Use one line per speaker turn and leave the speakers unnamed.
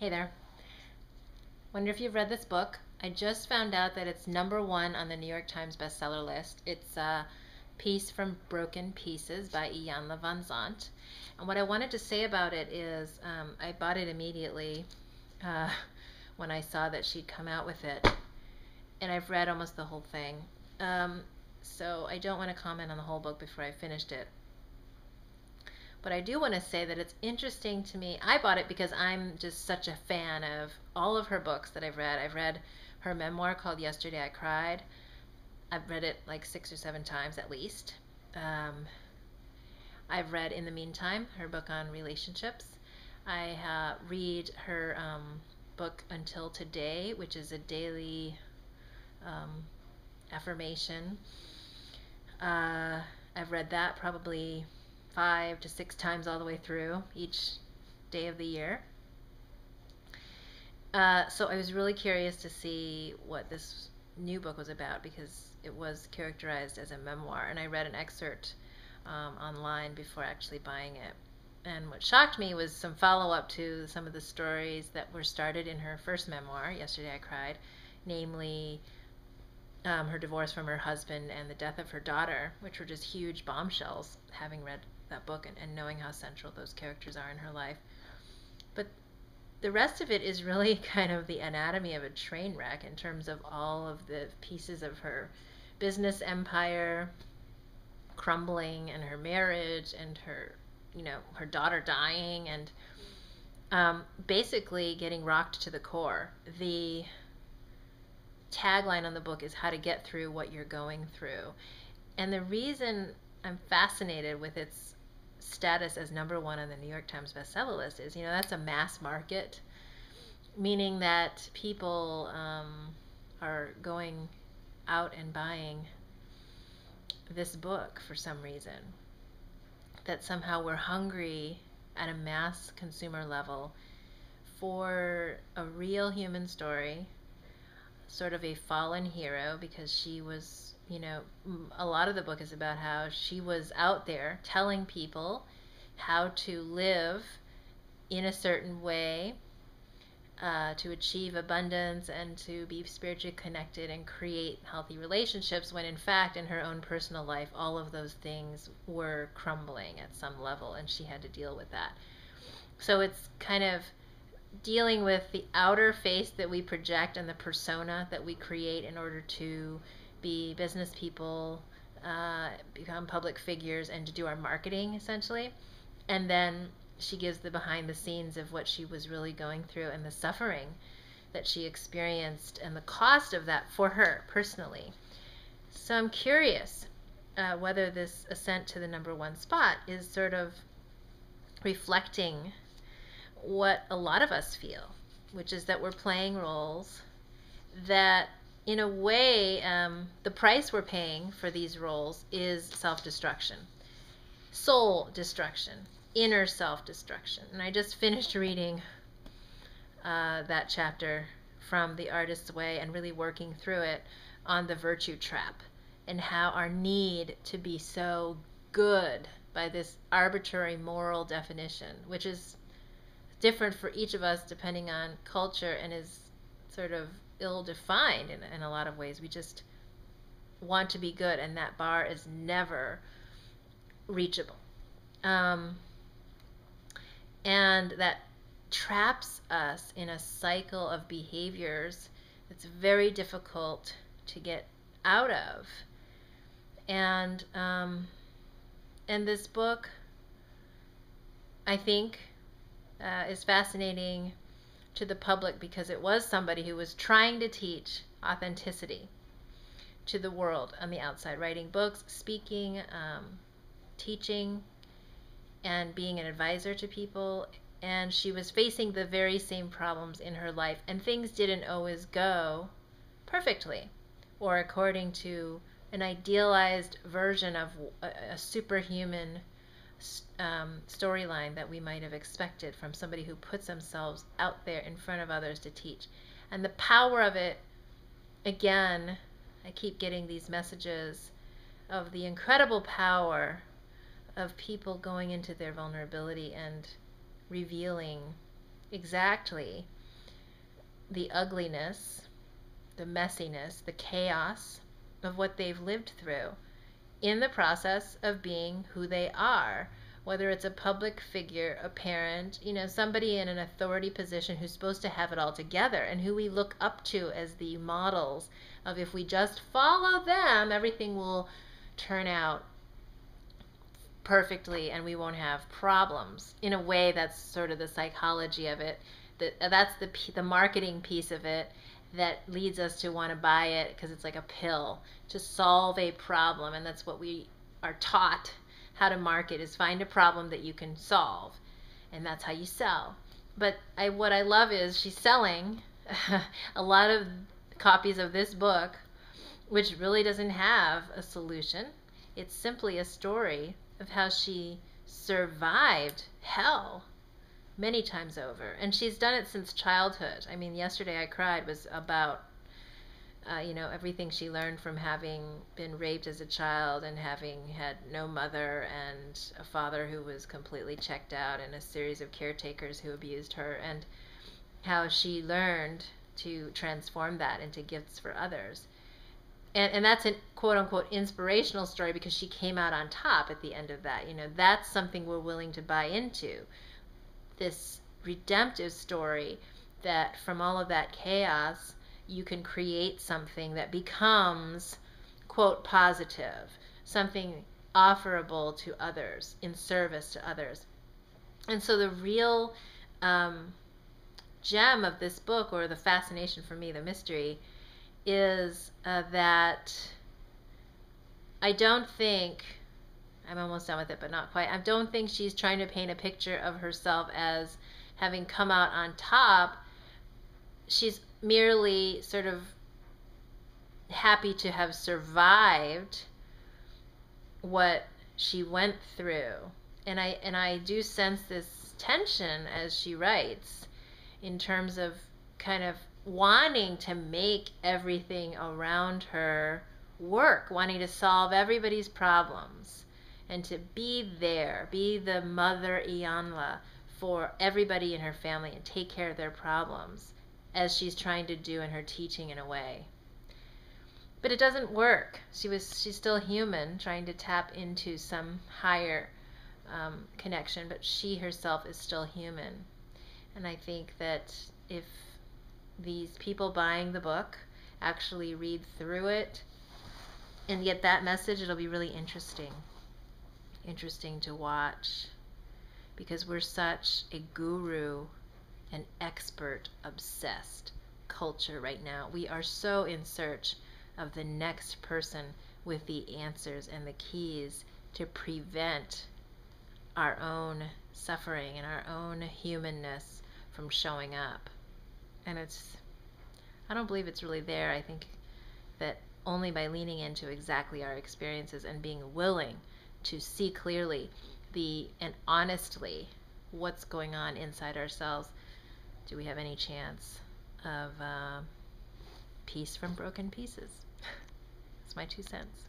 Hey there. Wonder if you've read this book. I just found out that it's #1 on the New York Times bestseller list. It's a piece from Broken Pieces by Iyanla Vanzant. And what I wanted to say about it is I bought it immediately uh, when I saw that she'd come out with it. And I've read almost the whole thing. Um, so I don't want to comment on the whole book before I finished it. But I do want to say that it's interesting to me. I bought it because I'm just such a fan of all of her books that I've read. I've read her memoir called Yesterday I Cried. I've read it like 6 or 7 times at least. Um, I've read In the Meantime, her book on relationships. I read her book Until Today, which is a daily um, affirmation. I've read that probably 5 to 6 times all the way through each day of the year. So I was really curious to see what this new book was about because it was characterized as a memoir, and I read an excerpt online before actually buying it. And what shocked me was some follow up to some of the stories that were started in her first memoir, Yesterday I Cried, namely her divorce from her husband and the death of her daughter, which were just huge bombshells, having read that book and knowing how central those characters are in her life. But the rest of it is really kind of the anatomy of a train wreck in terms of all of the pieces of her business empire crumbling and her marriage and her daughter dying and basically getting rocked to the core. The tagline on the book is how to get through what you're going through. And the reason I'm fascinated with its status as #1 on the New York Times bestseller list is, that's a mass market, meaning that people are going out and buying this book for some reason. That somehow we're hungry at a mass consumer level for a real human story, sort of a fallen hero, because she was, a lot of the book is about how she was out there telling people how to live in a certain way, to achieve abundance and to be spiritually connected and create healthy relationships, when in fact in her own personal life all of those things were crumbling at some level and she had to deal with that. So it's kind of dealing with the outer face that we project and the persona that we create in order to be business people, become public figures, and to do our marketing essentially. And then she gives the behind the scenes of what she was really going through and the suffering that she experienced and the cost of that for her personally. So I'm curious whether this ascent to the #1 spot is sort of reflecting what a lot of us feel, which is that we're playing roles that, in a way, the price we're paying for these roles is self-destruction, soul destruction, inner self-destruction. And I just finished reading that chapter from The Artist's Way and really working through it on the virtue trap and how our need to be so good by this arbitrary moral definition, which is different for each of us depending on culture and is sort of ill-defined in a lot of ways. We just want to be good, and that bar is never reachable. And that traps us in a cycle of behaviors that's very difficult to get out of. And this book, I think, is fascinating to the public because it was somebody who was trying to teach authenticity to the world on the outside, writing books, speaking, teaching, and being an advisor to people. And she was facing the very same problems in her life, and things didn't always go perfectly or according to an idealized version of a superhuman storyline that we might have expected from somebody who puts themselves out there in front of others to teach. And the power of it, again, I keep getting these messages of the incredible power of people going into their vulnerability and revealing exactly the ugliness, the messiness, the chaos of what they've lived through in the process of being who they are. Whether it's a public figure, a parent, somebody in an authority position who's supposed to have it all together and who we look up to as the models of, if we just follow them, everything will turn out perfectly and we won't have problems. In a way, that's sort of the psychology of it. That's the marketing piece of it that leads us to want to buy it, because it's like a pill to solve a problem, and that's what we are taught how to market, is find a problem that you can solve, and that's how you sell. But what I love is she's selling a lot of copies of this book, which really doesn't have a solution. It's simply a story of how she survived hell many times over. And she's done it since childhood. I mean, Yesterday I Cried was about, everything she learned from having been raped as a child and having had no mother and a father who was completely checked out and a series of caretakers who abused her, and how she learned to transform that into gifts for others. And that's a quote unquote inspirational story because she came out on top at the end of that. That's something we're willing to buy into. This redemptive story that from all of that chaos, you can create something that becomes, quote, positive, something offerable to others, in service to others. And so the real gem of this book, or the fascination for me, the mystery, is that I don't think, I'm almost done with it, but not quite. I don't think she's trying to paint a picture of herself as having come out on top. She's merely sort of happy to have survived what she went through. And I do sense this tension as she writes, in terms of kind of wanting to make everything around her work, wanting to solve everybody's problems, and to be there, be the mother Iyanla for everybody in her family and take care of their problems, as she's trying to do in her teaching in a way. But it doesn't work. She's still human, trying to tap into some higher connection, but she herself is still human. And I think that if these people buying the book actually read through it and get that message, it'll be really interesting to watch, because we're such a guru and expert obsessed culture right now. We are so in search of the next person with the answers and the keys to prevent our own suffering and our own humanness from showing up. And I don't believe it's really there. I think that only by leaning into exactly our experiences and being willing to see clearly and honestly what's going on inside ourselves, do we have any chance of peace from broken pieces. That's my 2 cents.